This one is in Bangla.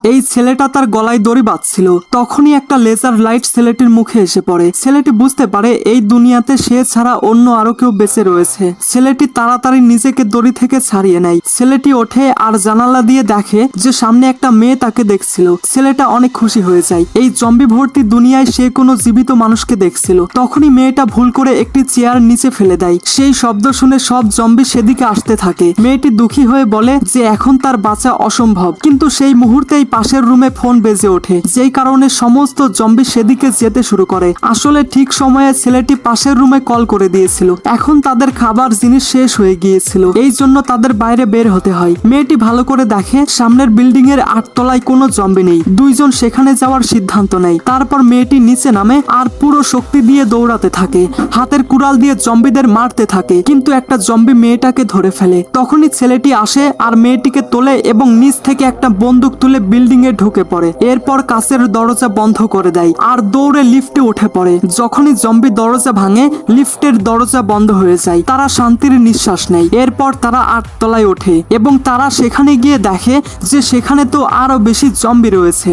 এই ছেলেটা তার গলায় দড়ি বাঁধছিল। তখনই একটা লেজার লাইট ছেলেটির মুখে এসে পড়ে। ছেলেটি বুঝতে পারে এই দুনিয়াতে সে ছাড়া অন্য আরো কেউ বেঁচে রয়েছে। ছেলেটি তাড়াতাড়ি নিজেকে দড়ি থেকে ছাড়িয়ে নেয়। ছেলেটি ওঠে আর জানালা দিয়ে দেখে যে সামনে একটা মেয়ে তাকে দেখছিল। ছেলেটা অনেক খুশি হয়ে যায়। এই জম্বি ভর্তি দুনিয়ায় সে কোনো জীবিত মানুষকে দেখছিল। তখনই মেয়েটা ভুল করে একটি চেয়ার নিচে ফেলে দেয়। সেই শব্দ শুনে সব জম্বি সেদিকে আসতে থাকে। মেয়েটি দুঃখী হয়ে বলে যে এখন তার বাঁচা অসম্ভব। কিন্তু সেই মুহূর্তেই পাশের রুমে ফোন বেজে ওঠে, যেই কারণে সমস্ত জম্বি সেদিকে যেতে শুরু করে। আসলে ঠিক সময়ে ছেলেটি পাশের রুমে কল করে দিয়েছিল। এখন তাদের খাবার জিনিস শেষ হয়ে গিয়েছিল, এই জন্য তাদের বাইরে বের হতে হয়। মেয়েটি ভালো করে দেখে সামনের বিল্ডিং এর 8 তলায় কোনো জম্বি নেই। দুইজন সেখানে যাওয়ার সিদ্ধান্ত নেয়। তারপর মেয়েটি নিচে নামে আর পুরো শক্তি দিয়ে দৌড়াতে থাকে। হাতের কুড়াল দিয়ে জম্বিদের মারতে থাকে, কিন্তু একটা জম্বি মেয়েটাকে ধরে ফেলে। তখনই ছেলেটি আসে আর মেয়েটিকে তোলে এবং নিচ থেকে একটা বন্দুক তুলে বিল্ডিং এ ঢুকে পড়ে। এরপর কাচের দরজা বন্ধ করে দেয় আর দৌড়ে লিফটে উঠে পড়ে। যখনই জম্বি দরজা ভাঙে, লিফটের দরজা বন্ধ হয়ে যায়। তারা শান্তির নিঃশ্বাস নেয়। এরপর তারা 8 তলায় ওঠে এবং তারা সেখানে গিয়ে দেখে যে সেখানে তো আরো বেশি জম্বি রয়েছে।